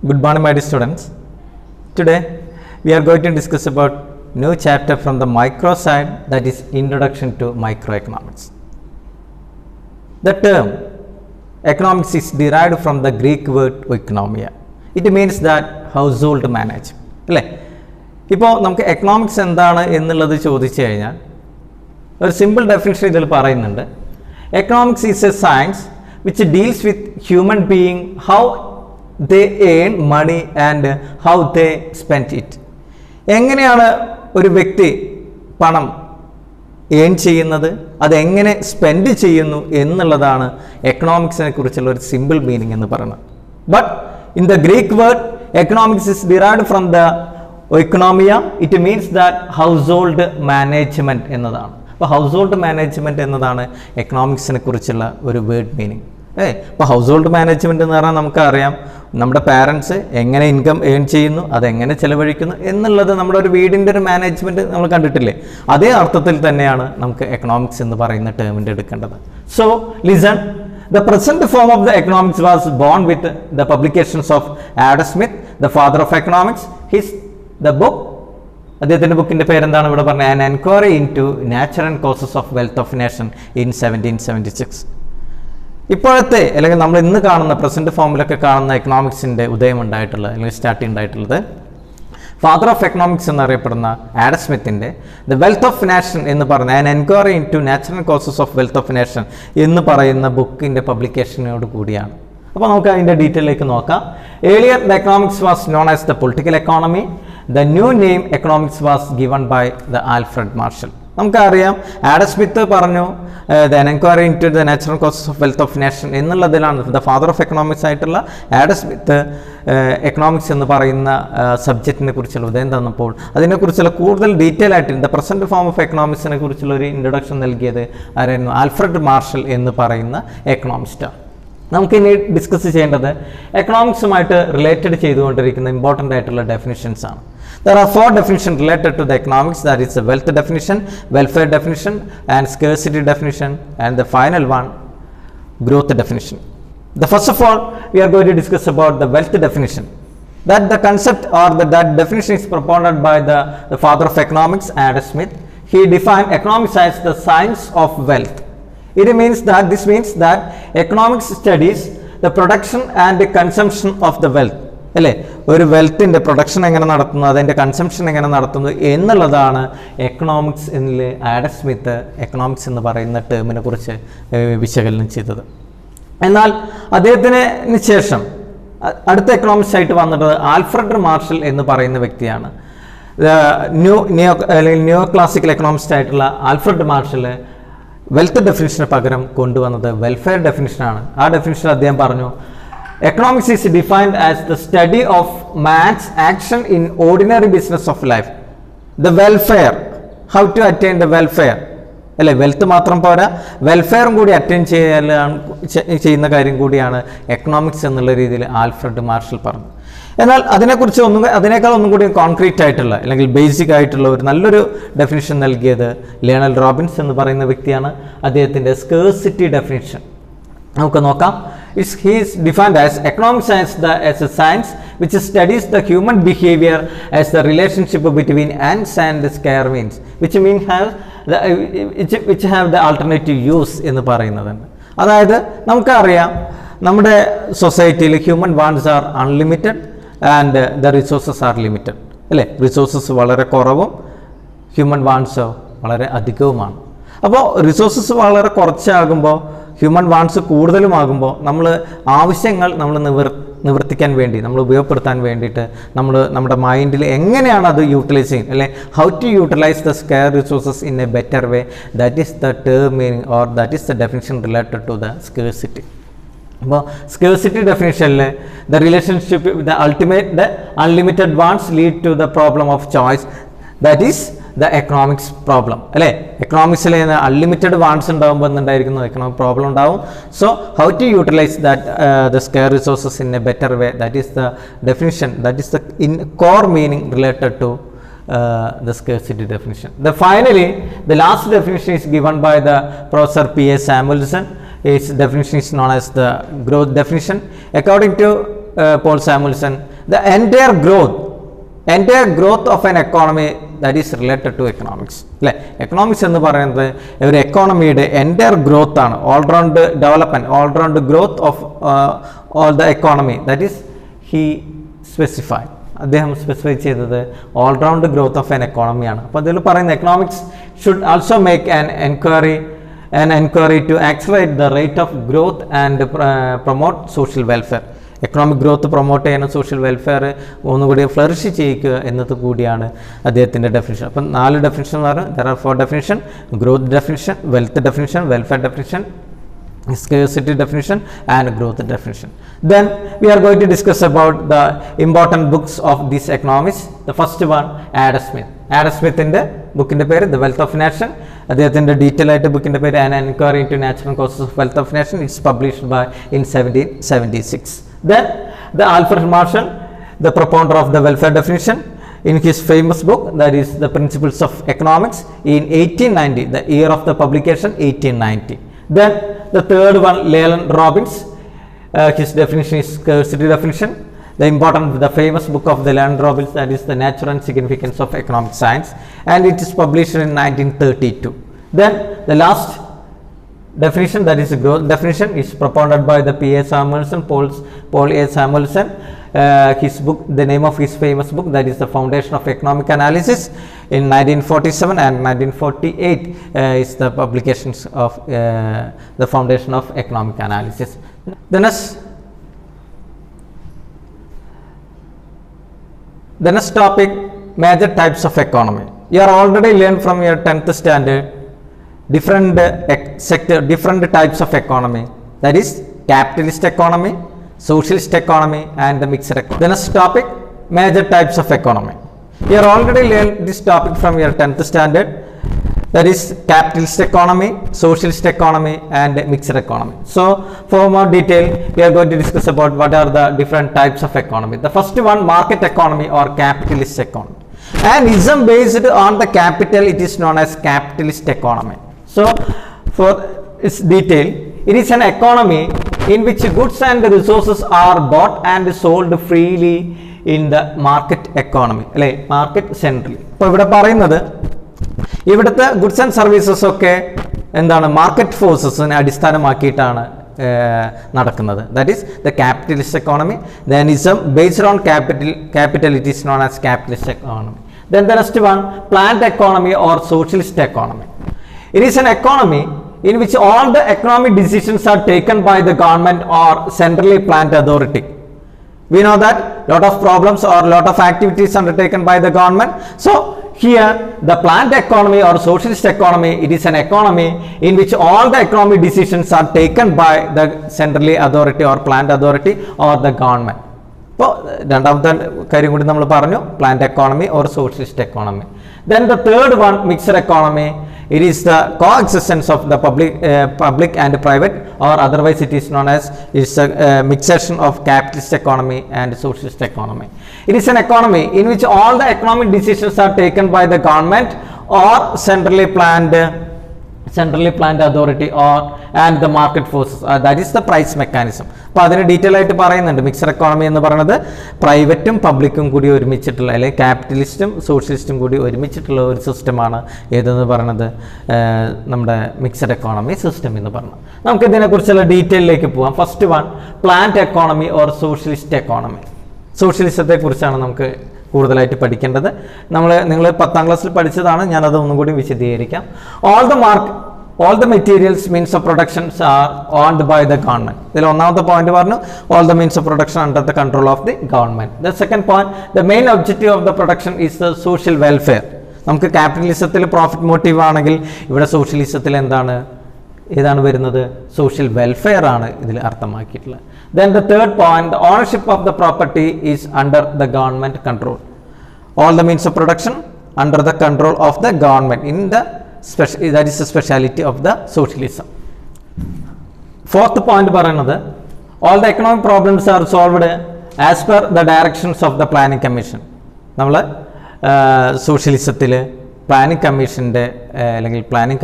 Good morning, my dear students. Today we are going to discuss about new chapter from the micro side, that is Introduction to Microeconomics. The term economics is derived from the Greek word oikonomia. It means that household management. അല്ലേ? ഇപ്പോൾ നമുക്ക് economics എന്താണ് എന്നുള്ളത് ചോദിച്ചു കഴിഞ്ഞാൽ ഒരു simple definition ഇതിൽ പറയുന്നുണ്ട്. Economics is A science which deals with human being, how they earn money and how they spend it. എങ്ങനെയാണ് ഒരു വ്യക്തി പണം ഏൺ ചെയ്യുന്നത്, അതെങ്ങനെ സ്പെൻഡ് ചെയ്യുന്നു എന്നുള്ളതാണ് എക്കണോമിക്സിനെ കുറിച്ചുള്ള ഒരു സിമ്പിൾ മീനിങ് എന്ന് പറയുന്നത്. But in the Greek word economics is derived from the oikonomia. It means that house hold management എന്നതാണ്. അപ്പോൾ ഹൗസ് ഹോൾഡ് മാനേജ്മെൻറ്റ് എന്നതാണ് എക്കണോമിക്സിനെ കുറിച്ചുള്ള ഒരു വേർഡ് മീനിങ്. ഇപ്പോൾ ഹൗസ് ഹോൾഡ് മാനേജ്മെൻറ്റ് എന്ന് പറഞ്ഞാൽ നമുക്കറിയാം, നമ്മുടെ പാരൻസ് എങ്ങനെ ഇൻകം ഏൺ ചെയ്യുന്നു, അതെങ്ങനെ ചിലവഴിക്കുന്നു എന്നുള്ളത് നമ്മുടെ ഒരു വീടിൻ്റെ ഒരു മാനേജ്മെൻറ്റ് നമ്മൾ കണ്ടിട്ടില്ലേ. അതേ അർത്ഥത്തിൽ തന്നെയാണ് നമുക്ക് എക്കണോമിക്സ് എന്ന് പറയുന്ന ടേമിൻ്റെ എടുക്കേണ്ടത്. So listen, the present form of the economics was born with the publications of Adam Smith, the father of economics. The book, അദ്ദേഹത്തിൻ്റെ ബുക്കിൻ്റെ പേരെന്താണ് ഇവിടെ പറഞ്ഞത്? An Enquiry into Nature and Causes of Wealth of Nation in 1776. ഇപ്പോഴത്തെ അല്ലെങ്കിൽ നമ്മൾ ഇന്ന് കാണുന്ന പ്രസൻറ്റ് ഫോമിലൊക്കെ കാണുന്ന എക്കണോമിക്സിൻ്റെ ഉദയം ഉണ്ടായിട്ടുള്ളത് അല്ലെങ്കിൽ സ്റ്റാർട്ടിങ് ഉണ്ടായിട്ടുള്ളത് ഫാദർ ഓഫ് എക്കണോമിക്സ് എന്നറിയപ്പെടുന്ന ആഡം സ്മിത്തിൻ്റെ ദ വെൽത്ത് ഓഫ് നേഷൻ എന്ന് പറഞ്ഞ an enquiry into natural causes of wealth of nation എന്ന് പറയുന്ന ബുക്കിൻ്റെ പബ്ലിക്കേഷനോട് കൂടിയാണ്. അപ്പോൾ നമുക്ക് അതിൻ്റെ ഡീറ്റെയിലേക്ക് നോക്കാം. Earlier the economics was known as the political economy. The new name economics was given by the Alfred Marshall. നമുക്കറിയാം, ആഡം സ്മിത്ത് പറഞ്ഞു the enquiry into the natural causes of wealth of nation എന്നുള്ളതിലാണ് the father of economics ആയിട്ടുള്ള Adam Smith economics എന്ന് പറയുന്ന സബ്ജക്റ്റിനെ കുറിച്ചുള്ള ഉദയം തന്നപ്പോൾ അതിനെക്കുറിച്ചുള്ള കൂടുതൽ ഡീറ്റെയിൽ ആയിട്ട് ദ പ്രസൻറ്റ് ഫോം ഓഫ് എക്കണോമിക്സിനെ കുറിച്ചുള്ള ഒരു ഇൻട്രൊഡക്ഷൻ നൽകിയത് ആരായിരുന്നു? ആൽഫ്രഡ് മാർഷൽ എന്ന് പറയുന്ന എക്കണോമിസ്റ്റാണ്. നമുക്കിനി ഡിസ്കസ് ചെയ്യേണ്ടത് എക്കണോമിക്സുമായിട്ട് റിലേറ്റഡ് ചെയ്തുകൊണ്ടിരിക്കുന്ന ഇമ്പോർട്ടൻ്റ് ആയിട്ടുള്ള ഡെഫിനിഷൻസ് ആണ്. There are 4 definitions related to the economics, that is the wealth definition, welfare definition and scarcity definition, and the final one, growth definition. The first of all, we are going to discuss about the wealth definition. That the concept or that definition is propounded by the father of economics, Adam Smith. He defined economics as the science of wealth. This means that economics studies the production and the consumption of the wealth. അല്ലേ, ഒരു വെൽത്തിൻ്റെ production എങ്ങനെ നടത്തുന്നു, അതിൻ്റെ consumption എങ്ങനെ നടത്തുന്നു എന്നുള്ളതാണ് economics എന്നിൽ Adam Smith economics എന്ന് പറയുന്ന ടേമിനെ കുറിച്ച് വിശകലനം ചെയ്തത്. എന്നാൽ അദ്ദേഹത്തിന് ശേഷം അടുത്ത എക്കണോമിക്സ് ആയിട്ട് വന്നിട്ട് ആൽഫ്രഡ് മാർഷൽ എന്ന് പറയുന്ന വ്യക്തിയാണ്. ന്യൂ ക്ലാസിക്കൽ എക്കണോമിസ്റ്റ് ആയിട്ടുള്ള ആൽഫ്രഡ് മാർഷൽ വെൽത്ത് ഡെഫിനിഷന് പകരം കൊണ്ടുവന്നത് വെൽഫെയർ ഡെഫിനിഷനാണ്. ആ ഡെഫിനിഷൻ അദ്ദേഹം പറഞ്ഞു, economics is defined as the study of man's action in ordinary business of life. The welfare, how to attain the welfare, അല്ലേ, വെൽത്ത് മാത്രം പോരാ, വെൽഫെയറും കൂടി അറ്റൈൻ ചെയ്യുന്ന കാര്യം കൂടിയാണ് എക്കണോമിക്സ് എന്നുള്ള രീതിയിൽ ആൽഫ്രഡ് മാർഷൽ പറഞ്ഞു. എന്നാൽ അതിനേക്കാൾ ഒന്നും കൂടി കോൺക്രീറ്റ് ആയിട്ടുള്ള അല്ലെങ്കിൽ ബേസിക് ആയിട്ടുള്ള ഒരു നല്ലൊരു ഡെഫിനിഷൻ നൽകിയത് ലിയണൽ റോബിൻസ് എന്ന് പറയുന്ന വ്യക്തിയാണ്. അദ്ദേഹത്തിൻ്റെ സ്കേഴ്സിറ്റി ഡെഫിനിഷൻ നമുക്ക് നോക്കാം. He is defined as economics as a science which studies the human behavior as the relationship between ants and scarce means, which have the alternative use എന്ന് പറയുന്നതാണ്. അതായത് നമുക്കറിയാം, നമ്മുടെ സൊസൈറ്റിയിൽ human wants R unlimited and the resources R limited. അല്ലേ, resources വളരെ കുറവും human വാണ്ട്സോ വളരെ അധികവുമാണ്. അപ്പോൾ റിസോഴ്സസ് വളരെ കുറച്ചാകുമ്പോൾ ഹ്യൂമൻ വാണ്ട്സ് കൂടുതലുമാകുമ്പോൾ ആവശ്യങ്ങൾ നമ്മൾ നിവർത്തിക്കാൻ വേണ്ടി, നമ്മൾ ഉപയോഗപ്പെടുത്താൻ വേണ്ടിയിട്ട് നമ്മുടെ മൈൻഡിൽ എങ്ങനെയാണ് അത് യൂട്ടിലൈസ് ചെയ്യുന്നത്, അല്ലെ, how to utilise the scarce resources in a better way, that is the term meaning or that is the definition related to the scarcity. അപ്പോൾ സ്കേഴ്സിറ്റി ഡെഫിനിഷനിൽ the relationship the unlimited wants lead to the problem of choice, that is the economics problem. അല്ലേ, എക്കണോമിക്സിൽ unlimited wants ഉണ്ടാകുമ്പോൾ എന്തുണ്ടായിരിക്കുന്നു? Economic problem ഉണ്ടാവും. So how to utilise the scarce resources in a better way, that is the definition, that is the core meaning related to the scarcity definition. Finally, the last definition is given by the Professor P.A. Samuelson. Its definition is known as the growth definition. According to Paul Samuelson, the entire growth of an economy that is related to economics. Economics എന്ന് പറയുന്നത് ഒരു എക്കോണമിയുടെ entire growth ആണ്, all round development, all round growth of all the economy. That is he specify, അദ്ദേഹം specify ചെയ്തത് all round growth of an എക്കോണമിയാണ്. അപ്പോൾ അതിൽ പറയുന്നത് economics should also make an enquiry to accelerate the rate of growth and promote social welfare. Economic growth promote ചെയ്യുന്ന social welfare ഒന്നുകൂടി flourish ചെയ്യിക്കുക എന്നത് കൂടിയാണ് അദ്ദേഹത്തിൻ്റെ ഡെഫിനിഷൻ. അപ്പം 4 ഡെഫിനിഷൻ എന്ന് പറഞ്ഞാൽ there are 4 definition: growth definition, wealth definition, welfare definition, scarcity definition and growth definition. Then we are going to discuss about the important books of these economics. The first one, Adam Smith. Adam Smith in the book in the period The Wealth of Nation. അദ്ദേഹത്തിൻ്റെ detail ആയിട്ട് ബുക്കിൻ്റെ പേര് an enquiry into natural causes of wealth of nation. It's published by in 1776. Then the Alfred Marshall, the propounder of the welfare definition, in his famous book, that is The Principles of Economics, in 1890, the year of the publication 1890. Then the third one, Leland Robbins, his definition is scarcity definition. The famous book of the Leland Robbins, that is The Nature and Significance of Economic Science, and it is published in 1932. Then the last definition, that is a growth definition, is propounded by the P.A. Samuelson, Paul A. Samuelson. His book, the name of his famous book, that is The Foundation of Economic Analysis, in 1947 and 1948 is the publications of The Foundation of Economic Analysis. The next topic, major types of economy. You are already learned from your 10th standard different different types of economy, that is capitalist economy, socialist economy and the mixed economy. The next topic, major types of economy. You are already learned this topic from your 10th standard, that is capitalist economy, socialist economy and mixed economy. So for more detail, we are going to discuss about what are the different types of economy. The first one, market economy or capitalist economy. And ism based on the capital, it is known as capitalist economy. So for its detail, it is an economy in which goods and resources are bought and sold freely in the market economy, അല്ലേ, market centrally. അപ്പോൾ ഇവിടെ പറയുന്നത് ഇവിടുത്തെ goods and services ഒക്കെ എന്താണ്, market ഫോഴ്സസിനെ അടിസ്ഥാനമാക്കിയിട്ടാണ് നടക്കുന്നത്. That is the capitalist economy. Then ism based on capital it is known as capitalist economy. Then the next one, planned economy or socialist economy. It is an economy in which all the economic decisions are taken by the government or centrally planned authority. We know that lot of problems or lot of activities undertaken by the government. So here the planned economy or socialist economy, it is an economy in which all the economic decisions are taken by the centrally authority or planned authority or the government. അപ്പോൾ രണ്ടാമത്തെ കാര്യം കൂടി നമ്മൾ പറഞ്ഞു, plant economy or socialist economy. Then the third one, mixed economy. It is the coexistence of the public and private, or otherwise it is known as mixation of capitalist economy and socialist economy. It is an economy in which all the economic decisions are taken by the government or centrally planned authority or and the market forces, that is the price mechanism. അപ്പോൾ അതിന് detail ആയിട്ട് പറയുന്നുണ്ട്. Mixed economy എന്ന് പറയുന്നത് പ്രൈവറ്റും പബ്ലിക്കും കൂടി ഒരുമിച്ചിട്ടുള്ള, അല്ലെങ്കിൽ ക്യാപിറ്റലിസ്റ്റും സോഷ്യലിസ്റ്റും കൂടി ഒരുമിച്ചിട്ടുള്ള ഒരു സിസ്റ്റമാണ് ഏതെന്ന് പറയുന്നത് നമ്മുടെ മിക്സഡ് എക്കോണമി സിസ്റ്റം എന്ന് പറയുന്നത്. നമുക്ക് ഇതിനെക്കുറിച്ചുള്ള ഡീറ്റെയിലേക്ക് പോകാം. First one, planned economy or socialist economy. സോഷ്യലിസത്തെ കുറിച്ചാണ് നമുക്ക് കൂടുതലായിട്ട് പഠിക്കേണ്ടത്. നിങ്ങൾ 10ാം ക്ലാസ്സിൽ പഠിച്ചതാണ്, ഞാനത് ഒന്നും കൂടി വിശദീകരിക്കാം. All the materials, means of production are owned by the government. ഇതിൽ ഒന്നാമത്തെ പോയിന്റ് പറഞ്ഞു, all the means of production under the control of the government. The second point, the main objective of the production is the social welfare. നമുക്ക് ക്യാപിറ്റലിസത്തിൽ profit motive ആണെങ്കിൽ ഇവിടെ സോഷ്യലിസത്തിൽ ഏതാണ് വരുന്നത്, social welfare ആണ് ഇതിൽ അർത്ഥമാക്കിയിട്ടുള്ളത്. Then the third point, the ownership of the property is under the government control. All the means of production under the control of the government, that is the speciality of the socialism. Fourth point പറയുന്നത്, all the economic problems are solved as per the directions of the planning commission. നമ്മൾ സോഷ്യലിസത്തിൽ planning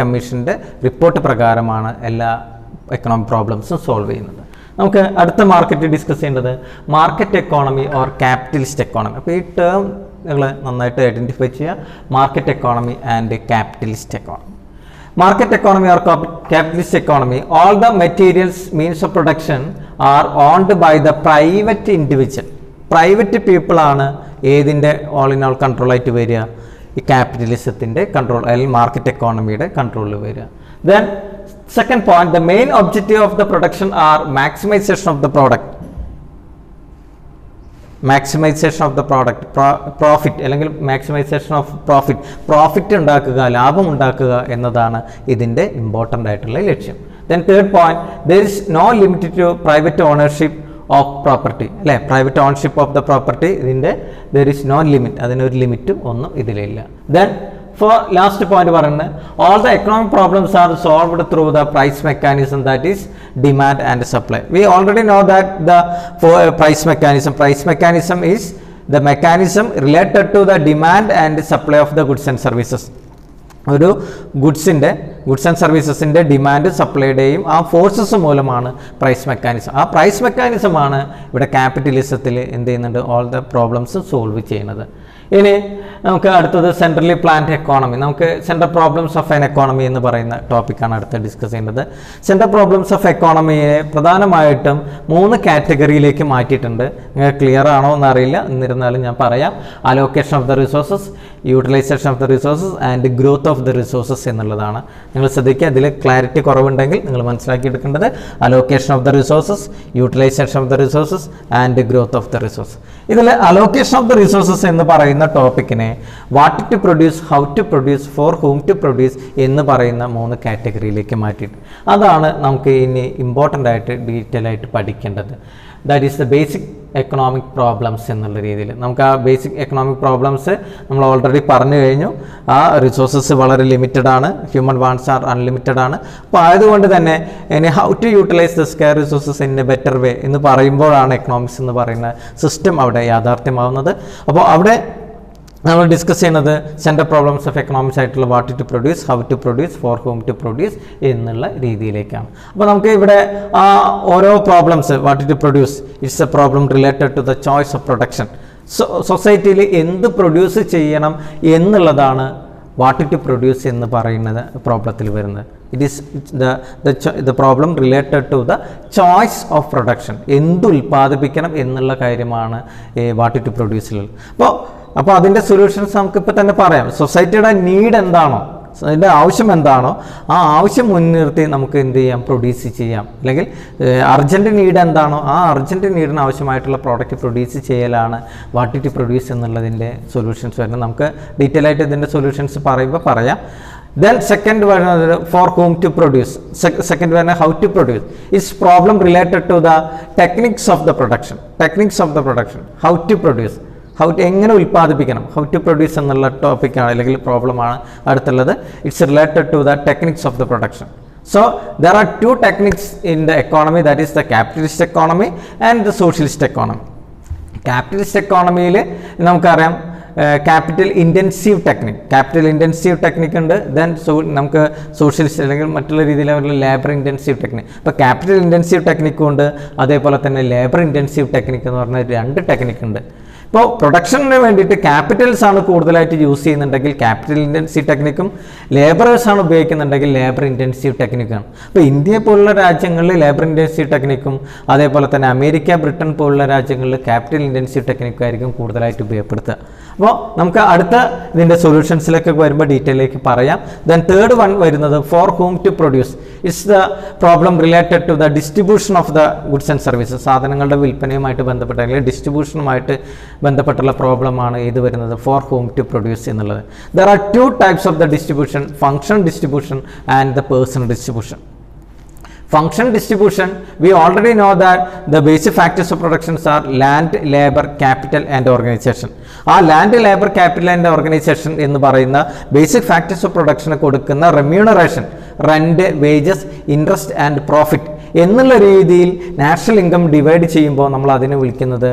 കമ്മീഷൻ്റെ report പ്രകാരമാണ് എല്ലാ economic പ്രോബ്ലംസും solve ചെയ്യുന്നത്. നമുക്ക് അടുത്ത market discuss ചെയ്യേണ്ടത് market economy or capitalist economy. അപ്പോൾ ഈ ടേം നിങ്ങൾ നന്നായിട്ട് ഐഡൻറ്റിഫൈ ചെയ്യുക. Market economy and capitalist economy. Market economy or capitalist economy, all the materials, means of production are owned by the private individual. Private people ആണ് ഏതിൻ്റെ all in all control ആയിട്ട് വരിക? ഈ ക്യാപിറ്റലിസത്തിൻ്റെ കൺട്രോൾ അല്ലെങ്കിൽ market എക്കോണമിയുടെ കൺട്രോളിൽ വരിക. Then second point, the main objective of the production are maximization of the product. Maximisation of the product, profit അല്ലെങ്കിൽ maximisation of profit ഉണ്ടാക്കുക, ലാഭം ഉണ്ടാക്കുക എന്നതാണ് ഇതിൻ്റെ ഇമ്പോർട്ടൻ്റ് ആയിട്ടുള്ള ലക്ഷ്യം. Then third point, there is no limit to private ownership of property, അല്ലേ? Private ownership of the property ഇതിൻ്റെ ദർ ഇസ് നോ ലിമിറ്റ്, അതിനൊരു ലിമിറ്റും ഒന്നും ഇതിലില്ല. ദെൻ for last point പറയുന്നത്, all the economic problems are solved through the price mechanism, that is demand and supply. We already know that the price mechanism is the mechanism related to the demand and supply of the goods and services. ഒരു goods and സർവീസസിൻ്റെ demand സപ്ലൈയുടെയും ആ forces മൂലമാണ് price mechanism. ആ price മെക്കാനിസമാണ് ഇവിടെ ക്യാപിറ്റലിസത്തിൽ എന്ത് ചെയ്യുന്നുണ്ട്? All the problems solve ചെയ്യുന്നത്. ഇനി നമുക്ക് അടുത്തത് സെൻട്രലി പ്ലാൻഡ് എക്കോണമി. നമുക്ക് central problems of N economy എന്ന് പറയുന്ന ടോപ്പിക്കാണ് അടുത്ത് ഡിസ്കസ് ചെയ്യുന്നത്. സെൻട്രൽ പ്രോബ്ലംസ് ഓഫ് എക്കോണമിയെ പ്രധാനമായിട്ടും 3 കാറ്റഗറിയിലേക്ക് മാറ്റിയിട്ടുണ്ട്. നിങ്ങൾക്ക് ക്ലിയർ ആണോ എന്നറിയില്ല, എന്നിരുന്നാലും ഞാൻ പറയാം. Allocation of the resources, utilisation of the resources and growth of the resources എന്നുള്ളതാണ്. നിങ്ങൾ ശ്രദ്ധിക്കുക, ഇതിൽ ക്ലാരിറ്റി കുറവുണ്ടെങ്കിൽ നിങ്ങൾ മനസ്സിലാക്കി എടുക്കേണ്ടത് allocation of the resources, utilisation of the resources and growth of the resource. ഇതിൽ അലോക്കേഷൻ ഓഫ് ദ റിസോഴ്സസ് എന്ന് പറയുന്ന ടോപ്പിക്കിനെ what to produce, how to produce, for whom to produce എന്ന് പറയുന്ന 3 കാറ്റഗറിയിലേക്ക് മാറ്റിയിട്ട് അതാണ് നമുക്ക് ഇനി ഇമ്പോർട്ടൻ്റ് ആയിട്ട് ഡീറ്റെയിൽ ആയിട്ട് പഠിക്കേണ്ടത്. That is the basic economic problems എന്നുള്ള രീതിയിൽ നമുക്ക് ആ ബേസിക് എക്കണോമിക് പ്രോബ്ലംസ് നമ്മൾ ഓൾറെഡി പറഞ്ഞു കഴിഞ്ഞു. ആ റിസോഴ്സസ് വളരെ ലിമിറ്റഡ് ആണ്, ഹ്യൂമൻ വാണ്ട്സ് ആർ അൺലിമിറ്റഡ് ആണ്. അപ്പോൾ ആയതുകൊണ്ട് തന്നെ ഇനി how to utilise the scarce resources in a better way എന്ന് പറയുമ്പോഴാണ് എക്കണോമിക്സ് എന്ന് പറയുന്ന സിസ്റ്റം അവിടെ യാഥാർത്ഥ്യമാവുന്നത്. അപ്പോൾ അവിടെ നമ്മൾ ഡിസ്കസ് ചെയ്യുന്നത് സെൻട്രൽ പ്രോബ്ലംസ് ഓഫ് എക്കണോമിക്സ് ആയിട്ടുള്ള what to produce, how to produce, for whom to produce എന്നുള്ള രീതിയിലേക്കാണ്. അപ്പോൾ നമുക്ക് ഇവിടെ ആ ഓരോ problems what to produce, it's a problem related to the choice of production. സൊസൈറ്റിയിൽ എന്ത് പ്രൊഡ്യൂസ് ചെയ്യണം എന്നുള്ളതാണ് വാട്ട് ടു പ്രൊഡ്യൂസ് എന്ന് പറയുന്നത് പ്രോബ്ലത്തിൽ വരുന്നത്. It is the problem related to the choice of production. എന്ത് ഉൽപ്പാദിപ്പിക്കണം എന്നുള്ള കാര്യമാണ് വാട്ട് ടു പ്രൊഡ്യൂസിലുള്ളത്. അപ്പോൾ അതിൻ്റെ സൊല്യൂഷൻസ് നമുക്കിപ്പോൾ തന്നെ പറയാം. സൊസൈറ്റിയുടെ നീഡ് എന്താണോ, അതിൻ്റെ ആവശ്യം എന്താണോ ആ ആവശ്യം മുൻനിർത്തി നമുക്ക് എന്ത് ചെയ്യാം? പ്രൊഡ്യൂസ് ചെയ്യാം. അല്ലെങ്കിൽ അർജൻറ്റ് നീഡ് എന്താണോ ആ അർജൻറ്റ് നീഡിന് ആവശ്യമായിട്ടുള്ള പ്രോഡക്റ്റ് പ്രൊഡ്യൂസ് ചെയ്യലാണ് വാട്ട് ടു പ്രൊഡ്യൂസ് എന്നുള്ളതിൻ്റെ സൊല്യൂഷൻസ് വരുന്നത്. നമുക്ക് ഡീറ്റെയിൽ ആയിട്ട് ഇതിൻ്റെ സൊല്യൂഷൻസ് പറയുമ്പോൾ പറയാം. Then second one, for whom to produce. Second one, how to produce. It's problem related to the techniques of the production. How to produce. എങ്ങനെ ഉൽപ്പാദിപ്പിക്കണം, how to produce എന്നുള്ള ടോപ്പിക്കാണ് അല്ലെങ്കിൽ പ്രോബ്ലമാണ് അടുത്തുള്ളത്. It's related to the techniques of the production. So there are 2 techniques in the economy, that is the capitalist economy and the socialist economy. Capitalist എക്കോണമിയിൽ നമുക്കറിയാം capital intensive technique ഉണ്ട്. Then നമുക്ക് socialist അല്ലെങ്കിൽ മറ്റുള്ള രീതിയിലുള്ള ലേബർ ഇൻറ്റൻസീവ് ടെക്നിക്. അപ്പോൾ capital intensive ടെക്നിക്കും ഉണ്ട്, അതേപോലെ തന്നെ ലേബർ ഇൻറ്റൻസീവ് ടെക്നിക് എന്ന് പറഞ്ഞ 2 ടെക്നിക്ക് ഉണ്ട്. ഇപ്പോൾ പ്രൊഡക്ഷന് വേണ്ടിയിട്ട് ക്യാപിറ്റൽസ് ആണ് കൂടുതലായിട്ട് യൂസ് ചെയ്യുന്നുണ്ടെങ്കിൽ ക്യാപിറ്റൽ ഇൻറ്റൻസീവ് ടെക്നിക്കും, ലേബറേഴ്സ് ആണ് ഉപയോഗിക്കുന്നുണ്ടെങ്കിൽ ലേബർ ഇൻറ്റൻസീവ് ടെക്നിക്കാണ്. അപ്പോൾ ഇന്ത്യ പോലുള്ള രാജ്യങ്ങളിൽ ലേബർ ഇൻറ്റൻസീവ് ടെക്നിക്കും, അതേപോലെ തന്നെ അമേരിക്ക, ബ്രിട്ടൻ പോലുള്ള രാജ്യങ്ങളിൽ ക്യാപിറ്റൽ ഇൻറ്റൻസീവ് ടെക്നിക്കായിരിക്കും കൂടുതലായിട്ട് ഉപയോഗപ്പെടുത്തുക. അപ്പോൾ നമുക്ക് അടുത്ത ഇതിൻ്റെ സൊല്യൂഷൻസിലേക്ക് വരുമ്പോൾ ഡീറ്റെയിലേക്ക് പറയാം. ദെൻ തേർഡ് വൺ വരുന്നത് for whom to produce. It's the problem related to the distribution of the goods and services. സാധനങ്ങളുടെ വിൽപ്പനയുമായിട്ട് ബന്ധപ്പെട്ട അല്ലെങ്കിൽ ഡിസ്ട്രിബ്യൂഷനുമായിട്ട് ബന്ധപ്പെട്ടുള്ള പ്രോബ്ലമാണ് ഇത് വരുന്നത് ഫോർ ഹൂം ടു പ്രൊഡ്യൂസ് എന്നുള്ളത്. There are 2 types of the distribution, function distribution and the person distribution. Function distribution, we already know that the basic factors of productions are land, labor, capital and organization. ആ land, labour, capital and organisation എന്ന് പറയുന്ന basic factors of production കൊടുക്കുന്ന remuneration, rent, wages, interest and profit എന്നുള്ള രീതിയിൽ national income divide ചെയ്യുമ്പോൾ നമ്മൾ അതിനെ വിളിക്കുന്നത്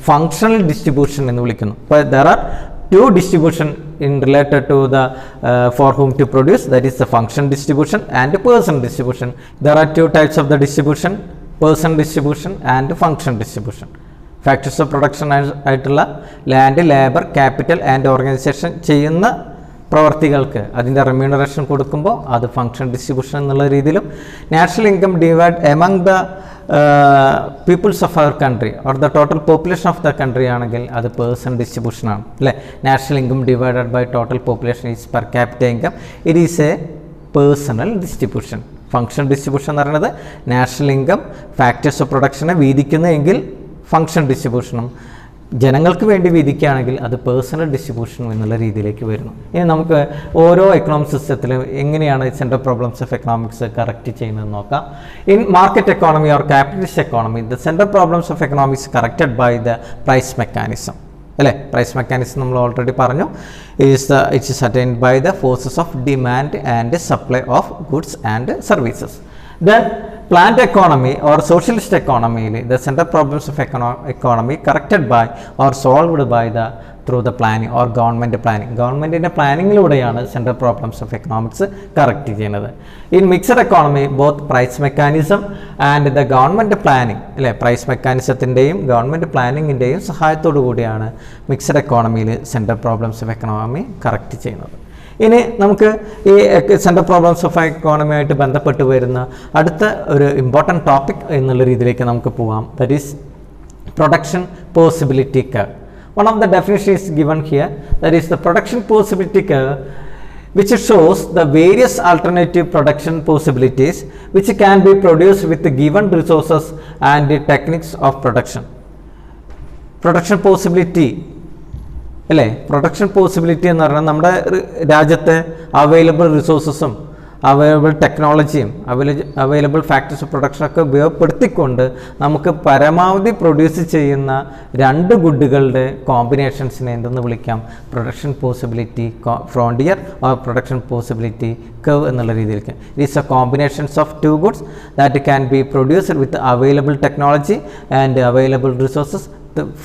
ഫങ്ഷണൽ ഡിസ്ട്രിബ്യൂഷൻ എന്ന് വിളിക്കുന്നു. അപ്പോൾ there are 2 distribution in related to the for whom to produce, that is the function distribution and person distribution. There are 2 types of the distribution, person distribution and function distribution. Factors of production ആയിട്ടുള്ള land, labour, capital and organisation ചെയ്യുന്ന പ്രവർത്തികൾക്ക് അതിൻ്റെ remuneration കൊടുക്കുമ്പോൾ അത് function distribution എന്നുള്ള രീതിയിലും, national income divide among the peoples of our country or the total population of the country ആണെങ്കിൽ അത് പേഴ്സൺ ഡിസ്ട്രിബ്യൂഷനാണ് അല്ലേ. National income divided by total population is per capital income, it is a personal distribution. Function distribution എന്ന് പറയുന്നത് national income factors of പ്രൊഡക്ഷനെ വീതിക്കുന്നതെങ്കിൽ function ഡിസ്ട്രിബ്യൂഷനും, ജനങ്ങൾക്ക് വേണ്ടി വിധിക്കുകയാണെങ്കിൽ അത് പേഴ്സണൽ ഡിസ്ട്രിബ്യൂഷൻ എന്നുള്ള രീതിയിലേക്ക് വരുന്നു. ഇനി നമുക്ക് ഓരോ എക്കണോമിക് സിസ്റ്റത്തിലും എങ്ങനെയാണ് central problems of economics correct ചെയ്യുന്നതെന്ന് നോക്കാം. In market economy or capitalist economy the central problems of economics corrected by the price mechanism അല്ലേ. പ്രൈസ് മെക്കാനിസം നമ്മൾ ഓൾറെഡി പറഞ്ഞു. It is attained by the forces of demand and supply of goods and services. Then plant economy or socialist economy, the central problems of economy corrected by or solved by the through the planning or government planning. Government പ്ലാനിങ്ങിലൂടെയാണ് central problems of economics correct ചെയ്യുന്നത്. In mixed economy both price mechanism and the government planning അല്ലേ, price മെക്കാനിസത്തിൻ്റെയും government പ്ലാനിങ്ങിൻ്റെയും സഹായത്തോടു കൂടിയാണ് mixed എക്കോണമിയിൽ central problems of economy correct ചെയ്യുന്നത്. ഇനി നമുക്ക് ഈ സെൻട്രൽ പ്രോബ്ലംസ് ഓഫ് എക്കോണമിയായിട്ട് ബന്ധപ്പെട്ട് വരുന്ന അടുത്ത ഒരു ഇമ്പോർട്ടൻറ്റ് ടോപ്പിക് എന്നുള്ള രീതിയിലേക്ക് നമുക്ക് പോവാം. That is production possibility curve. One of the definition is given here. That is the production possibility curve which shows the various alternative production possibilities which can be produced with the given resources and the techniques of production. Production possibility അല്ലേ, production possibility എന്ന് പറഞ്ഞാൽ നമ്മുടെ രാജ്യത്തെ available റിസോഴ്സസും available ടെക്നോളജിയും available factors of പ്രൊഡക്ഷനൊക്കെ ഉപയോഗപ്പെടുത്തിക്കൊണ്ട് നമുക്ക് പരമാവധി produce ചെയ്യുന്ന രണ്ട് ഗുഡുകളുടെ കോമ്പിനേഷൻസിനെ എന്തെന്ന് വിളിക്കാം, production possibility frontier or production possibility curve എന്നുള്ള രീതിയിലേക്ക്. It is A combinations of two goods that can be produced with available technology and available resources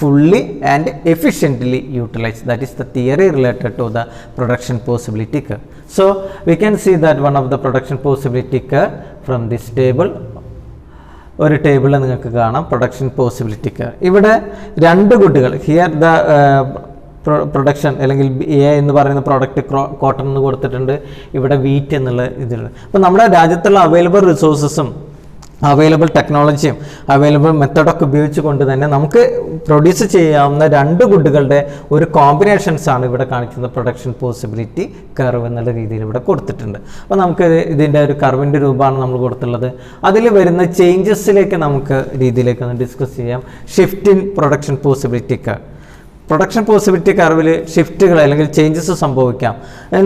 fully and efficiently utilized. That is the theory related to the production possibility curve. So we can see that one of the production possibility curve from this table. ഒരു ടേബിളിൽ നിങ്ങൾക്ക് കാണാം production possibility curve. ഇവിടെ രണ്ട് ഗുഡുകൾ here the production അല്ലെങ്കിൽ A എന്ന് പറയുന്ന product cotton എന്ന് കൊടുത്തിട്ടുണ്ട്, ഇവിടെ വീറ്റ് എന്നുള്ള ഇതിലുണ്ട്. അപ്പോൾ നമ്മുടെ രാജ്യത്തുള്ള അവൈലബിൾ റിസോഴ്സസും അവൈലബിൾ ടെക്നോളജിയും അവൈലബിൾ മെത്തഡൊക്കെ ഉപയോഗിച്ചുകൊണ്ട് തന്നെ നമുക്ക് പ്രൊഡ്യൂസ് ചെയ്യാവുന്ന രണ്ട് ഗുഡുകളുടെ ഒരു കോമ്പിനേഷൻസാണ് ഇവിടെ കാണിക്കുന്നത് പ്രൊഡക്ഷൻ പോസിബിലിറ്റി കർവ് എന്നുള്ള രീതിയിൽ ഇവിടെ കൊടുത്തിട്ടുണ്ട്. അപ്പോൾ നമുക്ക് ഇതിൻ്റെ ഒരു കർവിൻ്റെ രൂപമാണ് നമ്മൾ കൊടുത്തുള്ളത്. അതിൽ വരുന്ന ചേഞ്ചസിലേക്ക് നമുക്ക് രീതിയിലേക്ക് ഒന്ന് ഡിസ്കസ് ചെയ്യാം. Shift in production possibility curve. Production possibility കർവിൽ ഷിഫ്റ്റുകൾ അല്ലെങ്കിൽ ചേഞ്ചസ് സംഭവിക്കാം.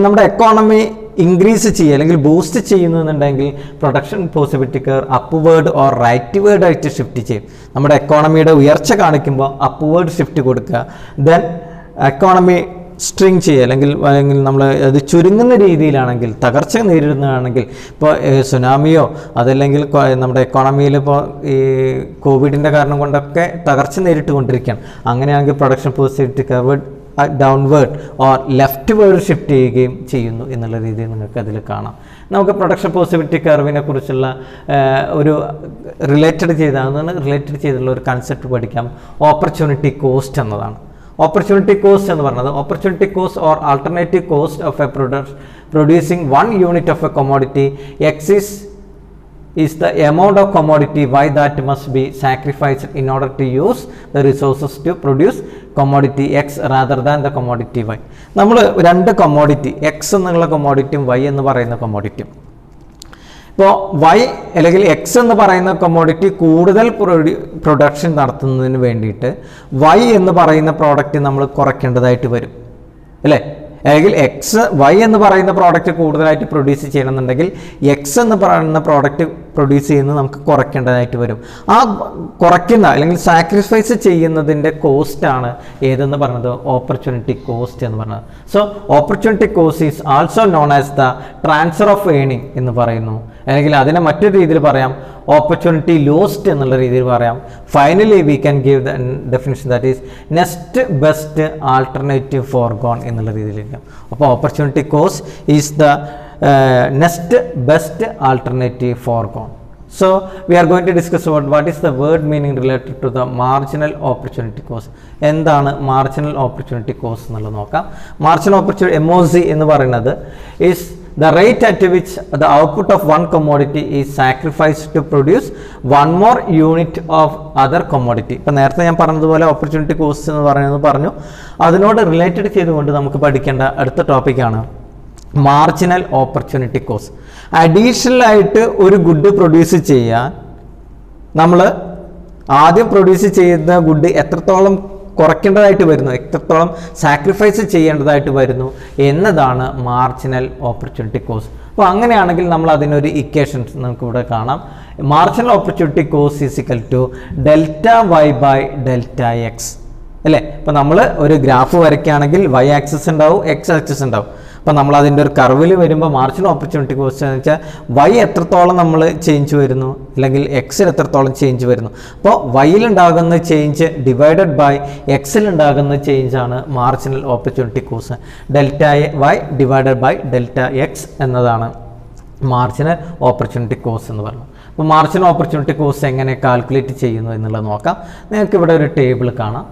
നമ്മുടെ എക്കോണമി ഇൻക്രീസ് ചെയ്യുക അല്ലെങ്കിൽ ബൂസ്റ്റ് ചെയ്യുന്നുണ്ടെങ്കിൽ production possibility curve upward or rightward ആയിട്ട് ഷിഫ്റ്റ് ചെയ്യും. നമ്മുടെ എക്കോണമിയുടെ ഉയർച്ച കാണിക്കുമ്പോൾ അപ്വേർഡ് ഷിഫ്റ്റ് കൊടുക്കുക. ദെൻ എക്കോണമി സ്ട്രിങ് ചെയ്യുക അല്ലെങ്കിൽ നമ്മൾ അത് ചുരുങ്ങുന്ന രീതിയിലാണെങ്കിൽ, തകർച്ച നേരിടുന്നതാണെങ്കിൽ, ഇപ്പോൾ സുനാമിയോ അതല്ലെങ്കിൽ നമ്മുടെ എക്കോണമിയിൽ ഇപ്പോൾ ഈ കോവിഡിൻ്റെ കാരണം കൊണ്ടൊക്കെ തകർച്ച നേരിട്ടുകൊണ്ടിരിക്കുകയാണ്. അങ്ങനെയാണെങ്കിൽ production possibility curve downward or left word shift ചെയ്യുകയും ചെയ്യുന്നു എന്നുള്ള രീതിയിൽ നിങ്ങൾക്ക് അതിൽ കാണാം. നമുക്ക് പ്രൊഡക്ഷൻ പോസിബിലിറ്റി കർവിനെ കുറിച്ചുള്ള ഒരു റിലേറ്റഡ് ചെയ്തിട്ടുള്ള ഒരു കൺസെപ്റ്റ് പഠിക്കാം. ഓപ്പർച്യൂണിറ്റി കോസ്റ്റ് എന്നതാണ്. ഓപ്പർച്യൂണിറ്റി കോസ്റ്റ് എന്ന് പറയുന്നത് opportunity cost or alternative cost of A producing 1 unit of a commodity X is the amount of commodity Y that must be sacrificed in order to use the resources to produce commodity X rather than the commodity Y. നമ്മൾ രണ്ട് commodity X എന്നുള്ള commodityയും Y എന്ന് പറയുന്ന commodityയും, ഇപ്പോൾ Y അല്ലെങ്കിൽ X എന്ന് പറയുന്ന commodity കൂടുതൽ പ്രൊഡക്ഷൻ നടത്തുന്നതിന് വേണ്ടിയിട്ട് Y എന്ന് പറയുന്ന പ്രോഡക്റ്റ് നമ്മൾ കുറയ്ക്കേണ്ടതായിട്ട് വരും അല്ലേ. അല്ലെങ്കിൽ Y എന്ന് പറയുന്ന പ്രോഡക്റ്റ് കൂടുതലായിട്ട് പ്രൊഡ്യൂസ് ചെയ്യണമെന്നുണ്ടെങ്കിൽ X എന്ന് പറയുന്ന പ്രോഡക്റ്റ് പ്രൊഡ്യൂസ് ചെയ്യുന്നത് നമുക്ക് കുറയ്ക്കേണ്ടതായിട്ട് വരും. ആ കുറയ്ക്കുന്ന അല്ലെങ്കിൽ സാക്രിഫൈസ് ചെയ്യുന്നതിൻ്റെ കോസ്റ്റാണ് ഏതെന്ന് പറയുന്നത് ഓപ്പർച്യൂണിറ്റി കോസ്റ്റ് എന്ന് പറയുന്നത്. So opportunity cost is also known as the transfer of earning എന്ന് പറയുന്നു, അല്ലെങ്കിൽ അതിനെ മറ്റൊരു രീതിയിൽ പറയാം ഓപ്പർച്യൂണിറ്റി ലോസ്റ്റ് എന്നുള്ള രീതിയിൽ പറയാം. Finally we can give the definition that is next best alternative forgone എന്നുള്ള രീതിയിലിരിക്കാം. അപ്പോൾ opportunity cost is the next best alternative forgone. So we are going to discuss about what is the word meaning related to the marginal opportunity cost. എന്താണ് marginal opportunity cost എന്നുള്ളത് നോക്കാം. Marginal opportunity MOC എന്ന് പറയുന്നത് is the rate at which the output of one commodity is sacrificed to produce one more unit of other commodity. ഇപ്പോൾ നേരത്തെ ഞാൻ പറഞ്ഞതുപോലെ opportunity cost എന്ന് പറയുന്നത് പറഞ്ഞു. അതിനോട് റിലേറ്റഡ് ചെയ്തുകൊണ്ട് നമുക്ക് പഠിക്കേണ്ട അടുത്ത ടോപ്പിക്കാണ് മാർജിനൽ ഓപ്പർച്യൂണിറ്റി കോസ്റ്റ്. അഡീഷണൽ ആയിട്ട് ഒരു ഗുഡ് പ്രൊഡ്യൂസ് ചെയ്യാൻ നമ്മൾ ആദ്യം പ്രൊഡ്യൂസ് ചെയ്യുന്ന ഗുഡ് എത്രത്തോളം കുറയ്ക്കേണ്ടതായിട്ട് വരുന്നു, എത്രത്തോളം സാക്രിഫൈസ് ചെയ്യേണ്ടതായിട്ട് വരുന്നു എന്നതാണ് മാർജിനൽ ഓപ്പർച്യൂണിറ്റി കോസ്റ്റ്. അപ്പോൾ അങ്ങനെയാണെങ്കിൽ നമ്മൾ അതിനൊരു ഇക്വേഷൻസ് നമുക്കിവിടെ കാണാം. Marginal opportunity cost is equal to delta Y by delta X അല്ലേ. ഇപ്പോൾ നമ്മൾ ഒരു ഗ്രാഫ് വരയ്ക്കുകയാണെങ്കിൽ വൈ ആക്സിസ് ഉണ്ടാവും, എക്സ് ആക്സിസ് ഉണ്ടാവും. അപ്പോൾ നമ്മൾ അതിൻ്റെ ഒരു കർവിൽ വരുമ്പോൾ മാർജിനൽ ഓപ്പർച്യൂണിറ്റി കോസ്റ്റ് എന്ന് വെച്ചാൽ വൈ എത്രത്തോളം നമ്മൾ ചേഞ്ച് വരുന്നു അല്ലെങ്കിൽ എക്സിൽ എത്രത്തോളം ചേഞ്ച് വരുന്നു. അപ്പോൾ വൈയിലുണ്ടാകുന്ന ചേഞ്ച് ഡിവൈഡഡ് ബൈ എക്സിലുണ്ടാകുന്ന ചേഞ്ചാണ് marginal opportunity cost. Delta Y divided by delta X എന്നതാണ് മാർജിനൽ ഓപ്പർച്യൂണിറ്റി കോസ്റ്റ് എന്ന് പറയുന്നത്. അപ്പോൾ മാർജിനൽ ഓപ്പർച്യൂണിറ്റി കോസ്റ്റ് എങ്ങനെ കാൽക്കുലേറ്റ് ചെയ്യുന്നു എന്നുള്ളത് നോക്കാം. നിങ്ങൾക്ക് ഇവിടെ ഒരു ടേബിൾ കാണാം.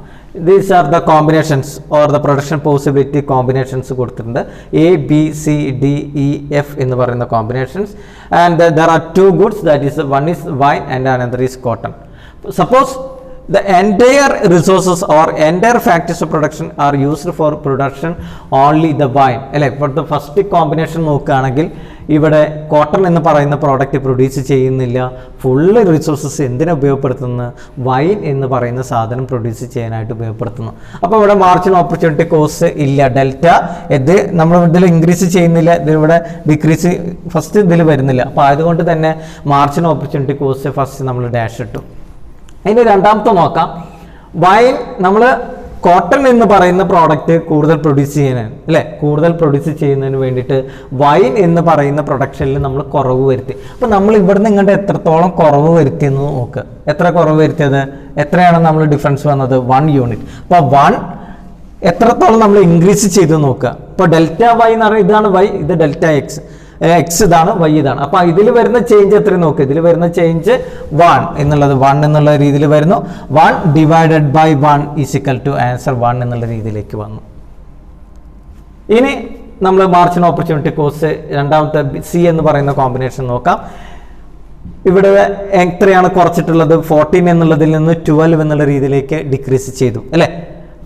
These are the combinations or the production possibility combinations കൊടുത്തിട്ടുണ്ട്. A, B, C, D, E, F എന്ന് പറയുന്ന combinations, and there are two goods, that is one is wine and another is cotton. Suppose the entire resources or entire factors of production are used for production only the wine അല്ലേ. ഇപ്പോൾ the first combination നോക്കുകയാണെങ്കിൽ ഇവിടെ cotton എന്ന് പറയുന്ന product produce ചെയ്യുന്നില്ല, full resources എന്തിനെ ഉപയോഗപ്പെടുത്തുന്നു, wine എന്ന് പറയുന്ന സാധനം പ്രൊഡ്യൂസ് ചെയ്യാനായിട്ട് ഉപയോഗപ്പെടുത്തുന്നു. അപ്പോൾ ഇവിടെ മാർജിനൽ ഓപ്പർച്യൂണിറ്റി കോസ്റ്റ് ഇല്ല, ഡെൽറ്റ ഇത് നമ്മൾ ഇതിൽ ഇൻക്രീസ് ചെയ്യുന്നില്ല, ഇതിവിടെ ഡിക്രീസ് ഫസ്റ്റ് ഇതിൽ വരുന്നില്ല. അപ്പോൾ അതുകൊണ്ട് തന്നെ മാർജിനൽ ഓപ്പർച്യൂണിറ്റി കോസ്റ്റ് ഫസ്റ്റ് നമ്മൾ ഡാഷ് ഇട്ടു. ഇനി രണ്ടാമത്തെ നോക്കാം. വൈൻ നമ്മൾ കോട്ടൺ എന്ന് പറയുന്ന പ്രോഡക്റ്റ് കൂടുതൽ പ്രൊഡ്യൂസ് ചെയ്യാനാണ് അല്ലേ, കൂടുതൽ പ്രൊഡ്യൂസ് ചെയ്യുന്നതിന് വേണ്ടിയിട്ട് വൈൻ എന്ന് പറയുന്ന പ്രൊഡക്ഷനിൽ നമ്മൾ കുറവ് വരുത്തി. അപ്പോൾ നമ്മൾ ഇവിടുന്ന് ഇങ്ങോട്ട് എത്രത്തോളം കുറവ് വരുത്തിയെന്ന് നോക്കുക. എത്ര കുറവ് വരുത്തിയത്, എത്രയാണ് നമ്മൾ ഡിഫറൻസ് വന്നത്, 1 യൂണിറ്റ്. അപ്പോൾ 1 എത്രത്തോളം നമ്മൾ ഇൻക്രീസ് ചെയ്ത് നോക്കുക. ഇപ്പോൾ ഡെൽറ്റ വൈ എന്ന് പറയുന്നത് ഇതാണ് വൈ, ഇത് ഡെൽറ്റ എക്സ്, എക്സ് ഇതാണ്, വൈ ഇതാണ്. അപ്പോൾ ഇതിൽ വരുന്ന ചേഞ്ച് എത്ര നോക്കുക, ഇതിൽ വരുന്ന ചേഞ്ച് 1 എന്നുള്ളത് 1 എന്നുള്ള രീതിയിൽ വരുന്നു. 1 divided by 1 is equal to answer 1 എന്നുള്ള രീതിയിലേക്ക് വന്നു. ഇനി നമ്മൾ മാർജിനൽ ഓപ്പർച്യൂണിറ്റി കോസ്റ്റ് രണ്ടാമത്തെ സി എന്ന് പറയുന്ന കോമ്പിനേഷൻ നോക്കാം. ഇവിടെ എത്രയാണ് കുറച്ചിട്ടുള്ളത്, 14 എന്നുള്ളതിൽ നിന്ന് 12 എന്നുള്ള രീതിയിലേക്ക് ഡിക്രീസ് ചെയ്തു അല്ലേ.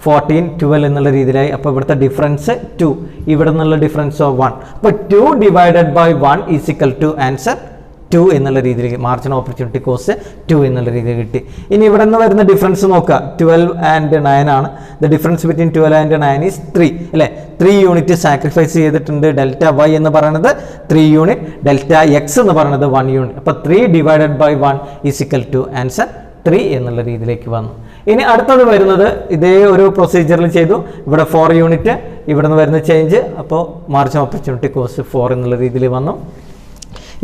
14, 12 എന്നുള്ള രീതിയിലായി. അപ്പോൾ ഇവിടുത്തെ ഡിഫറൻസ് 2, ഇവിടെ നിന്നുള്ള ഡിഫറൻസ് 1. അപ്പോൾ 2 divided by 1 is equal to answer 2 എന്നുള്ള രീതിയിൽ മാർജിനൽ ഓപ്പർച്യൂണിറ്റി കോസ്റ്റ് 2 എന്നുള്ള രീതിയിൽ കിട്ടി. ഇനി ഇവിടെ നിന്ന് വരുന്ന ഡിഫറൻസ് നോക്കുക, 12 and 9 ആണ്. The difference between 12 and 9 is 3 അല്ലേ. 3 യൂണിറ്റ് സാക്രിഫൈസ് ചെയ്തിട്ടുണ്ട്. ഡെൽറ്റ വൈ എന്ന് പറയുന്നത് 3 യൂണിറ്റ്, ഡെൽറ്റ എക്സ് എന്ന് പറയുന്നത് 1 യൂണിറ്റ്. അപ്പോൾ 3 divided by 1 is equal to answer 3 എന്നുള്ള രീതിയിലേക്ക് വന്നു. ഇനി അടുത്തത് വരുന്നത് ഇതേ ഒരു പ്രൊസീജിയറിൽ ചെയ്തു. ഇവിടെ 4 യൂണിറ്റ്, ഇവിടെ നിന്ന് വരുന്ന ചേഞ്ച്, അപ്പോൾ മാർജിനൽ ഓപ്പർച്യൂണിറ്റി കോസ്റ്റ് 4 എന്നുള്ള രീതിയിൽ വന്നു.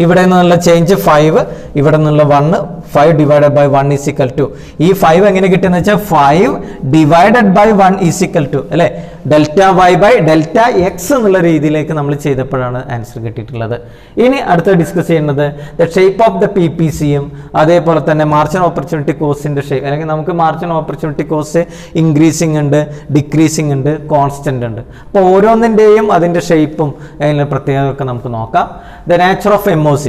ഇവിടെ നിന്നുള്ള ചേഞ്ച് 5, ഇവിടെ നിന്നുള്ള 1, 5 divided by 1 is equal to, ഈ 5 എങ്ങനെ കിട്ടുമെന്ന് വെച്ചാൽ 5 divided by 1 is equal to അല്ലേ delta Y by delta X എന്നുള്ള രീതിയിലേക്ക് നമ്മൾ ചെയ്തപ്പോഴാണ് ആൻസർ കിട്ടിയിട്ടുള്ളത്. ഇനി അടുത്ത ഡിസ്കസ് ചെയ്യുന്നത് the shape of the P P സിയും അതേപോലെ തന്നെ മാർജിനൽ ഓപ്പർച്യൂണിറ്റി കോസ്റ്റിൻ്റെ ഷേപ്പ്. അല്ലെങ്കിൽ നമുക്ക് മാർജിനൽ ഓപ്പർച്യൂണിറ്റി കോസ്റ്റ് ഇൻക്രീസിങ് ഉണ്ട്, ഡിക്രീസിങ് ഉണ്ട്, കോൺസ്റ്റന്റ് ഉണ്ട്. അപ്പോൾ ഓരോന്നിൻ്റെയും അതിൻ്റെ ഷേപ്പും അതിൻ്റെ പ്രത്യേകതയൊക്കെ നമുക്ക് നോക്കാം. The nature of MOC.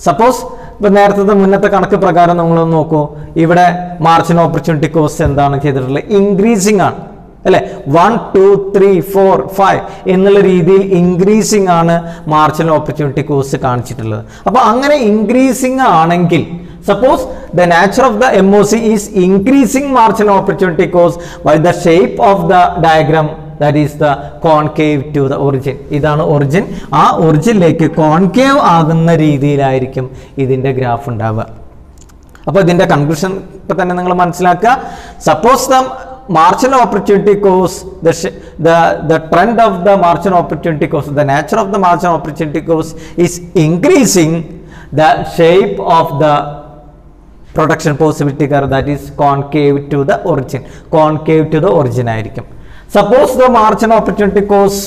Suppose ഇപ്പോൾ നേരത്തെ മുന്നത്തെ കണക്ക് പ്രകാരം നമ്മളൊന്ന് നോക്കൂ, ഇവിടെ മാർജിനൽ ഓപ്പർച്യൂണിറ്റി കോസ്റ്റ് എന്താണ് ചെയ്തിട്ടുള്ളത്, ഇൻക്രീസിങ് ആണ് അല്ലേ. 1, 2, 3, 4, 5 എന്നുള്ള രീതിയിൽ ഇൻക്രീസിങ് ആണ് മാർജിനൽ ഓപ്പർച്യൂണിറ്റി കോസ്റ്റ് കാണിച്ചിട്ടുള്ളത്. അപ്പോൾ അങ്ങനെ ഇൻക്രീസിങ് ആണെങ്കിൽ suppose the nature of the MOC is increasing marginal opportunity cost while the shape of the diagram, that is the concave to the origin, ഇതാണ് ഒറിജിൻ, ആ ഒറിജിനിലേക്ക് കോൺകേവ് ആകുന്ന രീതിയിലായിരിക്കും ഇതിൻ്റെ ഗ്രാഫ് ഉണ്ടാവുക. അപ്പോൾ ഇതിൻ്റെ കൺക്ലൂഷൻ ഇപ്പം തന്നെ നിങ്ങൾ മനസ്സിലാക്കുക. Suppose the marginal opportunity cost, the trend of the marginal opportunity cost, the nature of the marginal opportunity cost is increasing, the shape of the production possibility curve, that is concave to the origin, concave to the origin ആയിരിക്കും. Suppose the marginal opportunity cost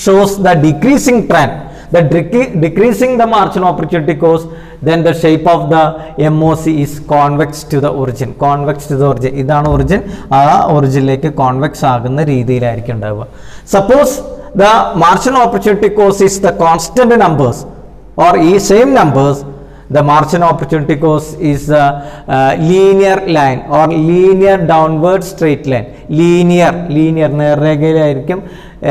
shows the decreasing trend, the decreasing the marginal opportunity cost, then the shape of the MOC is convex to the origin. Convex to the origin. ഇതാണ് origin. ആ ഒറിജിനിലേക്ക് convex ആകുന്ന രീതിയിലായിരിക്കും ഉണ്ടാവുക. Suppose the marginal opportunity cost is the constant numbers or same numbers, the marginal opportunity cost is a linear line or linear downward straight line. Linear നേർരേഖയിലായിരിക്കും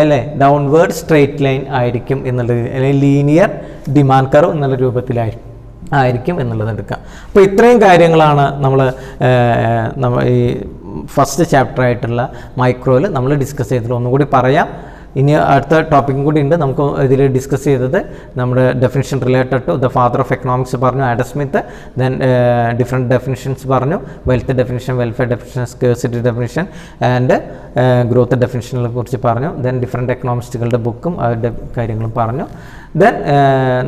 അല്ലേ, downward straight line ആയിരിക്കും എന്നുള്ളത്, അല്ലെങ്കിൽ linear demand curve എന്നുള്ള രൂപത്തിലായിരിക്കും എന്നുള്ളത് എടുക്കാം. അപ്പോൾ ഇത്രയും കാര്യങ്ങളാണ് നമ്മൾ ഈ ഫസ്റ്റ് ചാപ്റ്റർ ആയിട്ടുള്ള മൈക്രോയിൽ നമ്മൾ ഡിസ്കസ് ചെയ്തിട്ടുള്ളത്. ഒന്നുകൂടി പറയാം, ഇനി അടുത്ത ടോപ്പിക്കും കൂടി ഉണ്ട് നമുക്ക് ഇതിൽ ഡിസ്കസ് ചെയ്തത്. നമ്മുടെ definition related to the father of economics പറഞ്ഞു Adam Smith, then different definitions പറഞ്ഞു, wealth definition, welfare definition, scarcity definition and growth ഡെഫിനിഷനെ കുറിച്ച് പറഞ്ഞു. ദെൻ ഡിഫറെൻറ്റ് എക്കണോമിസ്റ്റുകളുടെ ബുക്കും അവരുടെ കാര്യങ്ങളും പറഞ്ഞു. ദെൻ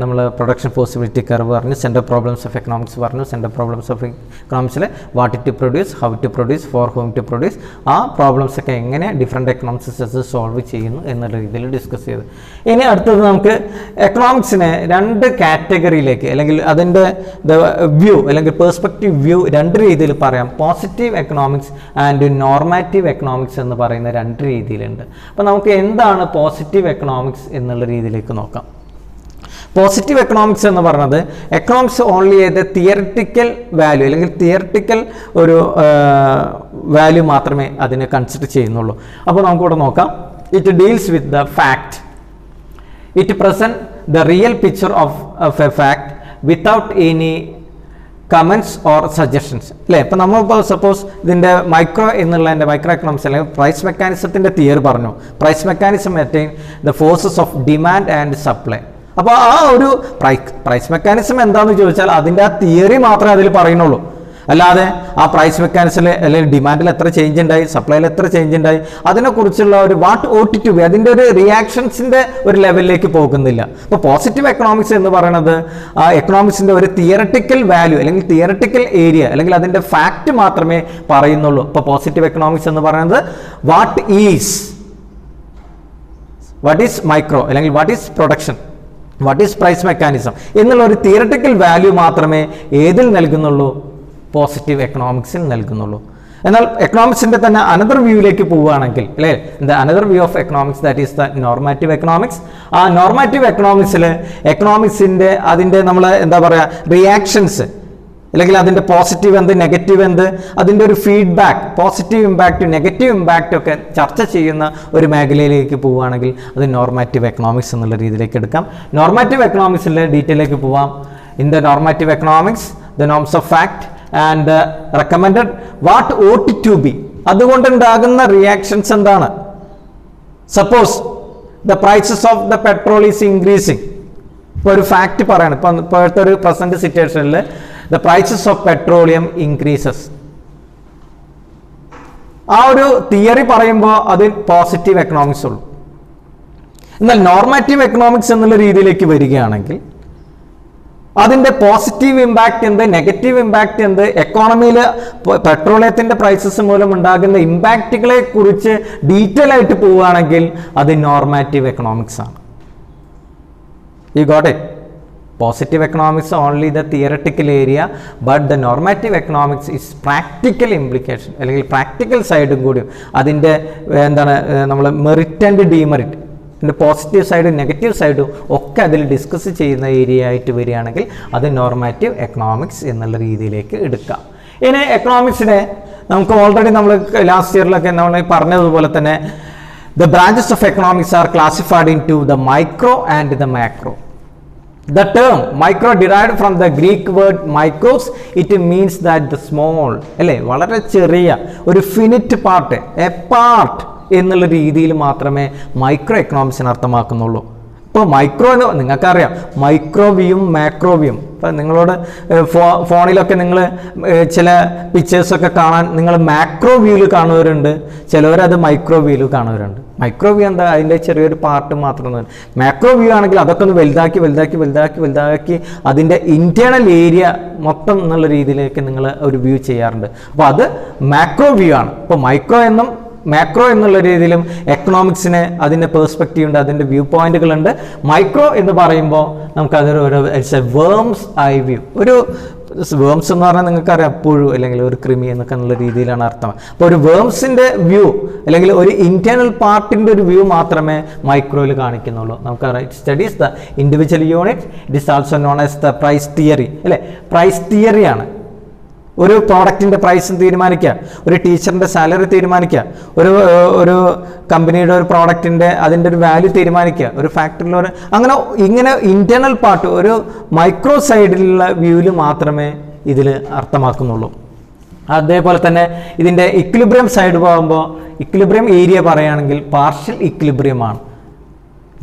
നമ്മൾ പ്രൊഡക്ഷൻ പോസിബിലിറ്റി കർവ് പറഞ്ഞു, സെൻട്രൽ പ്രോബ്ലംസ് ഓഫ് എക്കണോമിക്സ് പറഞ്ഞു. സെൻട്രൽ പ്രോബ്ലംസ് ഓഫ് എക്കണോമിക്സിൽ what to produce, how to produce, for whom to produce, ആ പ്രോബ്ലംസ് ഒക്കെ എങ്ങനെ ഡിഫറെൻറ്റ് എക്കണോമിക്സ് സോൾവ് ചെയ്യുന്നു എന്നുള്ള രീതിയിൽ ഡിസ്കസ് ചെയ്തു. ഇനി അടുത്തത് നമുക്ക് എക്കണോമിക്സിനെ രണ്ട് കാറ്റഗറിയിലേക്ക്, അല്ലെങ്കിൽ അതിൻ്റെ വ്യൂ അല്ലെങ്കിൽ പെർസ്പെക്റ്റീവ് വ്യൂ രണ്ട് രീതിയിൽ പറയാം. Positive economics and normative economics എന്ന് പറയുന്ന രണ്ട് രീതിയിലുണ്ട്. അപ്പോൾ നമുക്ക് എന്താണ് പോസിറ്റീവ് എക്കണോമിക്സ് എന്നുള്ള രീതിയിലേക്ക് നോക്കാം. പോസിറ്റീവ് എക്കണോമിക്സ് എന്ന് പറയുന്നത് എക്കണോമിക്സ് ഓൺലി ചെയ്ത് തിയറിറ്റിക്കൽ വാല്യൂ അല്ലെങ്കിൽ തിയറിറ്റിക്കൽ ഒരു വാല്യൂ മാത്രമേ അതിനെ കൺസിഡർ ചെയ്യുന്നുള്ളൂ. അപ്പോൾ നമുക്കിവിടെ നോക്കാം. It deals with the fact. It present the real picture of a fact without any comments or suggestions അല്ലേ. ഇപ്പം നമ്മളിപ്പോൾ സപ്പോസ് ഇതിൻ്റെ മൈക്രോ എക്കണോമിക്സ് അല്ലെങ്കിൽ പ്രൈസ് മെക്കാനിസത്തിൻ്റെ തിയറി പറഞ്ഞു. Price mechanism attain the forces of demand and supply. അപ്പോൾ ആ ഒരു പ്രൈസ് മെക്കാനിസം എന്താണെന്ന് ചോദിച്ചാൽ അതിൻ്റെ ആ തിയറി മാത്രമേ അതിൽ പറയുന്നുള്ളൂ. അല്ലാതെ ആ പ്രൈസ് മെക്കാനിസത്തിൽ അല്ലെങ്കിൽ ഡിമാൻഡിൽ എത്ര ചേഞ്ച് ഉണ്ടായി, സപ്ലൈയിൽ എത്ര ചേഞ്ച് ഉണ്ടായി, അതിനെക്കുറിച്ചുള്ള ഒരു വാട്ട് ഓട്ട് ടു ബി, അതിൻ്റെ ഒരു റിയാക്ഷൻസിൻ്റെ ഒരു ലെവലിലേക്ക് പോകുന്നില്ല. അപ്പോൾ പോസിറ്റീവ് എക്കണോമിക്സ് എന്ന് പറയുന്നത് ആ എക്കണോമിക്സിൻ്റെ ഒരു തിയററ്റിക്കൽ വാല്യൂ അല്ലെങ്കിൽ തിയററ്റിക്കൽ ഏരിയ അല്ലെങ്കിൽ അതിൻ്റെ ഫാക്റ്റ് മാത്രമേ പറയുന്നുള്ളൂ. ഇപ്പോൾ പോസിറ്റീവ് എക്കണോമിക്സ് എന്ന് പറയുന്നത് വാട്ട് ഈസ് മൈക്രോ അല്ലെങ്കിൽ what is production, what is price mechanism എന്നുള്ള ഒരു തിയററ്റിക്കൽ വാല്യൂ മാത്രമേ ഏതിൽ നൽകുന്നുള്ളൂ, പോസിറ്റീവ് എക്കണോമിക്സിൽ നൽകുന്നുള്ളൂ. എന്നാൽ എക്കണോമിക്സിൻ്റെ തന്നെ അനദർ വ്യൂവിലേക്ക് പോവുകയാണെങ്കിൽ അല്ലേ, the another view of economics that is the normative economics. ആ നോർമാറ്റീവ് എക്കണോമിക്സിൽ എക്കണോമിക്സിൻ്റെ അതിൻ്റെ നമ്മൾ എന്താ പറയുക റിയാക്ഷൻസ് അല്ലെങ്കിൽ അതിൻ്റെ പോസിറ്റീവ് എന്ത്, നെഗറ്റീവ് എന്ത്, അതിൻ്റെ ഒരു feedback, positive impact negative impact ഒക്കെ ചർച്ച ചെയ്യുന്ന ഒരു മേഖലയിലേക്ക് പോവുകയാണെങ്കിൽ അത് നോർമാറ്റീവ് എക്കണോമിക്സ് എന്നുള്ള രീതിയിലേക്ക് എടുക്കാം. നോർമാറ്റീവ് എക്കണോമിക്സിൻ്റെ ഡീറ്റെയിലേക്ക് പോവാം. In the normative economics the norms of fact and recommended what ought to be, അതുകൊണ്ടുണ്ടാകുന്ന റിയാക്ഷൻസ് എന്താണ്. Suppose the prices of the petrol is increasing. ഇപ്പോൾ ഒരു ഫാക്റ്റ് പറയാണ്, ഇപ്പോഴത്തെ ഒരു പ്രസന്റ് സിറ്റുവേഷനിൽ the prices of petroleum increases. ആ ഒരു തിയറി പറയുമ്പോൾ അത് പോസിറ്റീവ് എക്കണോമിക്സ് ഉള്ളൂ. എന്നാൽ നോർമാറ്റീവ് എക്കണോമിക്സ് എന്നുള്ള രീതിയിലേക്ക് വരികയാണെങ്കിൽ അതിൻ്റെ പോസിറ്റീവ് ഇമ്പാക്റ്റ് എന്ത്, നെഗറ്റീവ് ഇമ്പാക്റ്റ് എന്ത്, എക്കോണമിയിൽ പെട്രോളിയത്തിൻ്റെ പ്രൈസസ് മൂലം ഉണ്ടാകുന്ന ഇമ്പാക്റ്റുകളെ കുറിച്ച് ഡീറ്റെയിൽ ആയിട്ട് പോവുകയാണെങ്കിൽ അത് നോർമാറ്റീവ് എക്കണോമിക്സ് ആണ്. You got it? Positive economics only the theoretical area, but the normative economics is practical implication അല്ലെങ്കിൽ പ്രാക്ടിക്കൽ സൈഡും കൂടിയും അതിൻ്റെ എന്താണ് നമ്മൾ മെറിറ്റ് ആൻഡ് ഡീമെറിറ്റ്, അതിൻ്റെ പോസിറ്റീവ് സൈഡും നെഗറ്റീവ് സൈഡും ഒക്കെ അതിൽ ഡിസ്കസ് ചെയ്യുന്ന ഏരിയ ആയിട്ട് വരികയാണെങ്കിൽ അത് നോർമാറ്റീവ് എക്കണോമിക്സ് എന്നുള്ള രീതിയിലേക്ക് എടുക്കാം. ഇനി എക്കണോമിക്സിനെ നമുക്ക് ഓൾറെഡി നമ്മൾ ലാസ്റ്റ് ഇയറിലൊക്കെ നമ്മൾ പറഞ്ഞതുപോലെ തന്നെ the branches of economics are classified into the micro and the macro. The term micro derived from the Greek word micros. It means that the small അല്ലേ, വളരെ ചെറിയ ഒരു ഫിനിറ്റ് പാർട്ട്, എ പാർട്ട് എന്നുള്ള രീതിയിൽ മാത്രമേ മൈക്രോ എക്കണോമിക്സിന് അർത്ഥമാക്കുന്നുള്ളൂ. ഇപ്പോൾ micro എന്ന് നിങ്ങൾക്കറിയാം, മൈക്രോവ്യൂവും മാക്രോവ്യൂവും. ഇപ്പം നിങ്ങളോട് ഫോണിലൊക്കെ നിങ്ങൾ ചില പിക്ചേഴ്സൊക്കെ കാണാൻ നിങ്ങൾ മാക്രോ വ്യൂവിൽ കാണുന്നവരുണ്ട്, ചിലവരത് മൈക്രോ വ്യൂവിൽ കാണുന്നവരുണ്ട്. മൈക്രോ വ്യൂ എന്താ, അതിൻ്റെ ചെറിയൊരു പാർട്ട് മാത്രം. മാക്രോ വ്യൂ ആണെങ്കിൽ അതൊക്കെ ഒന്ന് വലുതാക്കി അതിൻ്റെ ഇൻറ്റേർണൽ ഏരിയ മൊത്തം എന്നുള്ള രീതിയിലേക്ക് നിങ്ങൾ ഒരു വ്യൂ ചെയ്യാറുണ്ട്. അപ്പോൾ അത് മാക്രോ വ്യൂ ആണ്. അപ്പോൾ മൈക്രോ എന്നും മാക്രോ എന്നുള്ള രീതിയിലും എക്കണോമിക്സിന് അതിൻ്റെ പേഴ്സ്പെക്റ്റീവ് ഉണ്ട്, അതിൻ്റെ വ്യൂ പോയിന്റുകളുണ്ട്. മൈക്രോ എന്ന് പറയുമ്പോൾ നമുക്കതൊരു it's A worms eye view. ഒരു വേംസ് എന്ന് പറഞ്ഞാൽ നിങ്ങൾക്കറിയാം പുഴു അല്ലെങ്കിൽ ഒരു കൃമി എന്നൊക്കെ എന്നുള്ള രീതിയിലാണ് അർത്ഥം. അപ്പോൾ ഒരു വേംസിൻ്റെ വ്യൂ അല്ലെങ്കിൽ ഒരു ഇന്റേണൽ പാർട്ടിൻ്റെ ഒരു വ്യൂ മാത്രമേ മൈക്രോയിൽ കാണിക്കുന്നുള്ളൂ. നമുക്കറിയാം it studies the individual unit. It is also known as the price theory അല്ലേ. പ്രൈസ് തിയറിയാണ് ഒരു പ്രോഡക്റ്റിൻ്റെ പ്രൈസ് തീരുമാനിക്കുക, ഒരു ടീച്ചറിൻ്റെ സാലറി തീരുമാനിക്കുക, ഒരു കമ്പനിയുടെ ഒരു പ്രോഡക്റ്റിൻ്റെ അതിൻ്റെ ഒരു വാല്യൂ തീരുമാനിക്കുക, ഒരു ഫാക്ടറിയിൽ അങ്ങനെ ഇങ്ങനെ ഇൻറ്റേർണൽ പാർട്ട് ഒരു മൈക്രോ സൈഡിലുള്ള വ്യൂവിൽ മാത്രമേ ഇതിൽ അർത്ഥമാക്കുന്നുള്ളൂ. അതേപോലെ തന്നെ ഇതിൻ്റെ ഇക്വിലിബ്രിയം സൈഡ് പോകുമ്പോൾ ഇക്വിലിബ്രിയം ഏരിയ പറയുകയാണെങ്കിൽ പാർഷ്യൽ ഇക്വിലിബ്രിയമാണ്,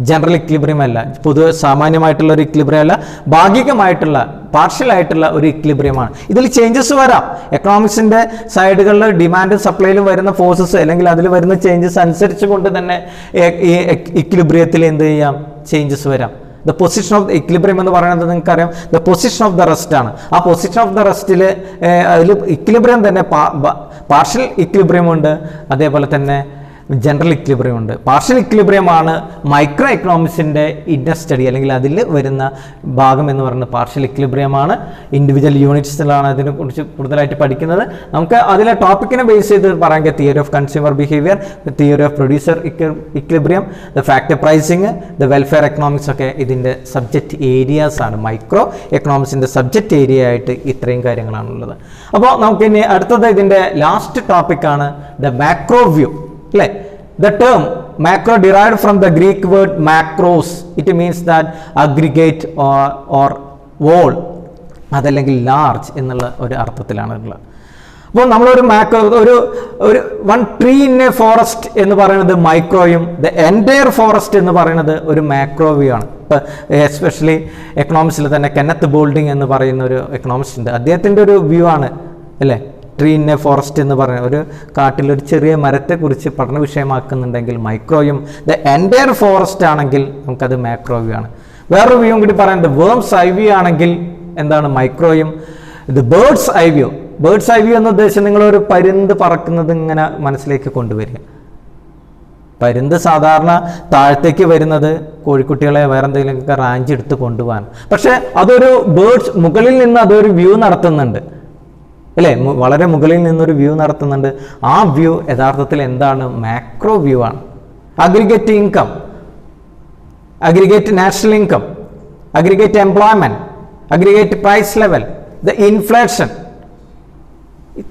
ജനറൽ ഇക്വിലിബ്രിയം അല്ല, പൊതുവെ സാമാന്യമായിട്ടുള്ള ഒരു ഇക്വിലിബ്രിയം അല്ല, ഭാഗികമായിട്ടുള്ള പാർഷ്യൽ ആയിട്ടുള്ള ഒരു ഇക്വിലിബ്രിയമാണ്. ഇതിൽ ചേഞ്ചസ് വരാം. എക്കണോമിക്സിൻ്റെ സൈഡുകളിൽ ഡിമാൻഡും സപ്ലൈയിലും വരുന്ന ഫോഴ്സസ് അല്ലെങ്കിൽ അതിൽ വരുന്ന ചേഞ്ചസ് അനുസരിച്ച് കൊണ്ട് തന്നെ ഈ ഇക്വിലിബ്രിയത്തിൽ എന്ത് ചെയ്യാം, ചേഞ്ചസ് വരാം. The position of the equilibrium എന്ന് പറയുന്നത് നിങ്ങൾക്കറിയാം the position of the rest ആണ്. ആ പൊസിഷൻ ഓഫ് ദ റെസ്റ്റിൽ അതിൽ ഇക്വിലിബ്രിയം തന്നെ പാർഷ്യൽ ഇക്വിലിബ്രിയം ഉണ്ട്, അതേപോലെ തന്നെ ജനറൽ ഇക്വിലിബ്രിയം ഉണ്ട്. പാർഷ്യൽ ഇക്വിലിബ്രിയമാണ് മൈക്രോ എക്കണോമിക്സിൻ്റെ ഇന്നർ സ്റ്റഡി അല്ലെങ്കിൽ അതിൽ വരുന്ന ഭാഗം എന്ന് പറയുന്നത് പാർഷ്യൽ ഇക്വിലിബ്രിയമാണ്. ഇൻഡിവിജ്വൽ യൂണിറ്റ്സിലാണ് അതിനെക്കുറിച്ച് കൂടുതലായിട്ട് പഠിക്കുന്നത്. നമുക്ക് അതിലെ ടോപ്പിക്കിനെ ബേസ് ചെയ്ത് പറയാമെങ്കിൽ theory of consumer behaviour, theory of producer equilibrium, the factor pricing, the welfare economics ഒക്കെ ഇതിൻ്റെ സബ്ജക്റ്റ് ഏരിയാസ് ആണ്. മൈക്രോ എക്കണോമിക്സിൻ്റെ സബ്ജക്റ്റ് ഏരിയ ആയിട്ട് ഇത്രയും കാര്യങ്ങളാണുള്ളത്. അപ്പോൾ നമുക്കിനി അടുത്തത് ഇതിൻ്റെ ലാസ്റ്റ് ടോപ്പിക്കാണ് ദ മാക്രോ വ്യൂ അല്ലേ. The term macro derived from the Greek word macros. It means that aggregate or whole, അതല്ലെങ്കിൽ ലാർജ് എന്നുള്ള ഒരു അർത്ഥത്തിലാണ് ഉള്ളത്. അപ്പോൾ നമ്മളൊരു മാക്രോ ഒരു one tree in A forest എന്ന് പറയുന്നത് മൈക്രോയും ദ എൻറ്റയർ ഫോറസ്റ്റ് എന്ന് പറയുന്നത് ഒരു മാക്രോ വ്യൂ ആണ്. ഇപ്പോൾ എസ്പെഷ്യലി എക്കണോമിക്സിൽ തന്നെ കെന്നത്ത് ബോൾഡിങ് എന്ന് പറയുന്ന ഒരു എക്കണോമിസ്റ്റ് ഉണ്ട്. അദ്ദേഹത്തിൻ്റെ ഒരു വ്യൂ ആണ് അല്ലേ ട്രീ ഇൻ എ ഫോറസ്റ്റ് എന്ന് പറയുന്ന ഒരു കാട്ടിലൊരു ചെറിയ മരത്തെക്കുറിച്ച് പഠന വിഷയമാക്കുന്നുണ്ടെങ്കിൽ മൈക്രോയും ദ എൻറ്റയർ ഫോറസ്റ്റ് ആണെങ്കിൽ നമുക്കത് മാക്രോ വ്യൂ ആണ്. വേറൊരു വ്യൂ കൂടി പറയുന്നത് വേംസ് ഐ വ്യൂ ആണെങ്കിൽ എന്താണ് മൈക്രോയും ഇത് birds eye view. Birds eye view എന്ന ഉദ്ദേശം നിങ്ങളൊരു പരുന്ത് പറക്കുന്നത് ഇങ്ങനെ മനസ്സിലേക്ക് കൊണ്ടുവരിക. പരുന്ത് സാധാരണ താഴത്തേക്ക് വരുന്നത് കോഴിക്കുട്ടികളെ വേറെ എന്തെങ്കിലുമൊക്കെ റാഞ്ച് എടുത്ത് കൊണ്ടുപോകാൻ, പക്ഷേ അതൊരു ബേർഡ്സ് മുകളിൽ നിന്ന് അതൊരു വ്യൂ നടത്തുന്നുണ്ട് അല്ലേ, വളരെ മുകളിൽ നിന്നൊരു വ്യൂ നടത്തുന്നുണ്ട്. ആ വ്യൂ യഥാർത്ഥത്തിൽ എന്താണ്, മാക്രോ വ്യൂ ആണ്. Aggregate income, aggregate national income, aggregate employment, aggregate price level, the inflation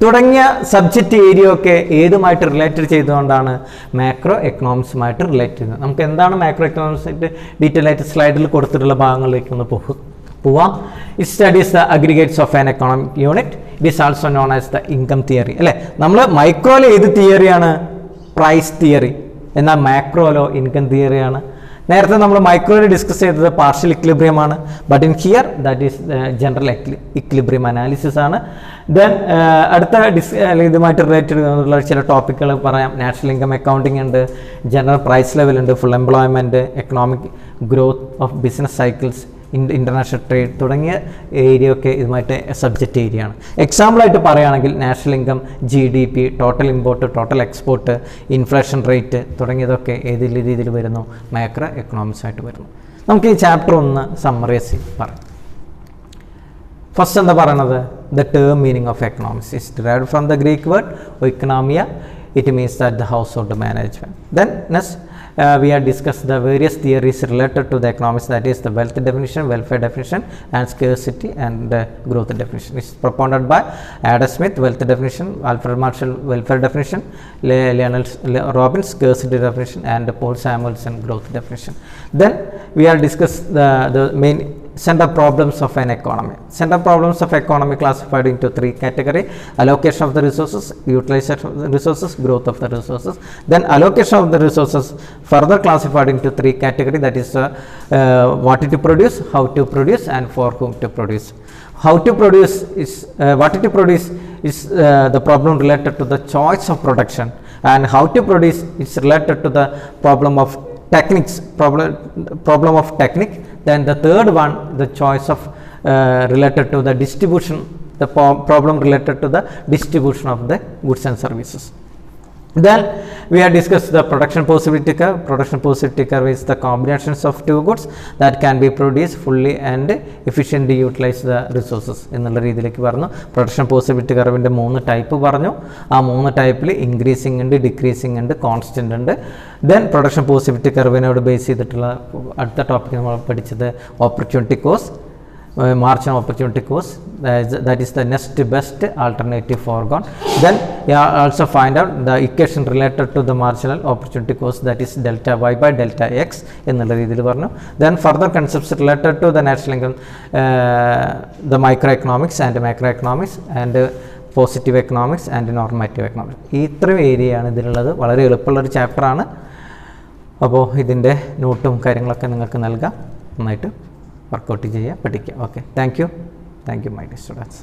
തുടങ്ങിയ സബ്ജക്റ്റ് ഏരിയ ഒക്കെ ഏതുമായിട്ട് റിലേറ്റഡ് ചെയ്തുകൊണ്ടാണ് മാക്രോ എക്കണോമിക്സുമായിട്ട് റിലേറ്റ് ചെയ്യുന്നത്. നമുക്ക് എന്താണ് മാക്രോ എക്കണോമിക്സ് ഡീറ്റെയിൽ ആയിട്ട് സ്ലൈഡിൽ കൊടുത്തിട്ടുള്ള ഭാഗങ്ങളിലേക്ക് ഒന്ന് പോവാം. It studies the aggregates of an economic unit. It is also known as the income theory അല്ലേ. നമ്മൾ മൈക്രോയിൽ ഏത് തിയറിയാണ്, പ്രൈസ് തിയറി, എന്നാൽ മാക്രോയിലോ ഇൻകം തിയറിയാണ്. നേരത്തെ നമ്മൾ മൈക്രോയിൽ ഡിസ്കസ് ചെയ്തത് പാർഷ്യൽ ഇക്വിലിബ്രിയം ആണ്, but in here that is general equilibrium analysis ആണ്. ദെൻ അടുത്ത ഇതുമായിട്ട് റിലേറ്റഡ് ഉള്ള ചില ടോപ്പിക്കുകൾ പറയാം. നാഷണൽ ഇൻകം അക്കൗണ്ടിങ് ഉണ്ട്, ജനറൽ പ്രൈസ് ലെവൽ ഉണ്ട്, full employment, economic growth of business cycles, international trade തുടങ്ങിയ ഏരിയ ഒക്കെ ഇതുമായിട്ട് സബ്ജക്റ്റ് ഏരിയ ആണ്. എക്സാമ്പിളായിട്ട് പറയുകയാണെങ്കിൽ national income, GDP, total import, total export, inflation rate തുടങ്ങിയതൊക്കെ ഏത് രീതിയിൽ വരുന്നു, മാക്രോ എക്കണോമിക്സ് ആയിട്ട് വരുന്നു. നമുക്ക് ഈ ചാപ്റ്റർ ഒന്ന് സമ്മറൈസ് പറയാം. ഫസ്റ്റ് എന്താ പറയുന്നത്, the term meaning of economics is derived from the Greek word oikonomia. It means that the household management. Then next we have discussed the various theories related to the economics, that is the wealth definition, welfare definition, and scarcity and growth definition. It's propounded by Adam Smith, wealth definition, Alfred Marshall, welfare definition, Leonard Robbins, scarcity definition, and Paul Samuelson, growth definition. Then we have discussed the main central problems of an economy. Central problems of economy classified into three categories: allocation of the resources, utilization of the resources, growth of the resources. Then allocation of the resources further classified into three categories, that is what to produce, how to produce, and for whom to produce. How to produce is what to produce is the problem related to the choice of production, and how to produce is related to the problem of techniques, problem of technique. Then the third one, the choice of related to the distribution, the problem related to the distribution of the goods and services. Then we have discussed the production possibility curve. Production possibility curve is the combinations of two goods that can be produced fully and efficiently utilize the resources. എന്നുള്ള രീതിയിലേക്ക് പറഞ്ഞു. Production possibility കർവിൻ്റെ 3 type പറഞ്ഞു. ആ 3 ടൈപ്പിൽ increasing ഉണ്ട്, decreasing ഉണ്ട്, constant ഉണ്ട്. Then production possibility കർവിനോട് base ചെയ്തിട്ടുള്ള അടുത്ത ടോപ്പിക് നമ്മൾ പഠിച്ചത് opportunity cost, marginal opportunity cost, that is the next best alternative foregone. Then you also find out the equation related to the marginal opportunity cost, that is delta y by delta x എന്നുള്ള രീതിയിൽ പറഞ്ഞു. Then further concepts related to the natural income, the microeconomics and macroeconomics and positive economics and normative economics. ഇത്രയും ഏരിയയാണ് ഇതിലുള്ളത്. വളരെ എളുപ്പമുള്ളൊരു ചാപ്റ്ററാണ്. അപ്പോൾ ഇതിൻ്റെ നോട്ടും കാര്യങ്ങളൊക്കെ നിങ്ങൾക്ക് നൽകാം. നന്നായിട്ട് വർക്കൗട്ട് ചെയ്യുക, പഠിക്കുക. Okay, thank you my dear students.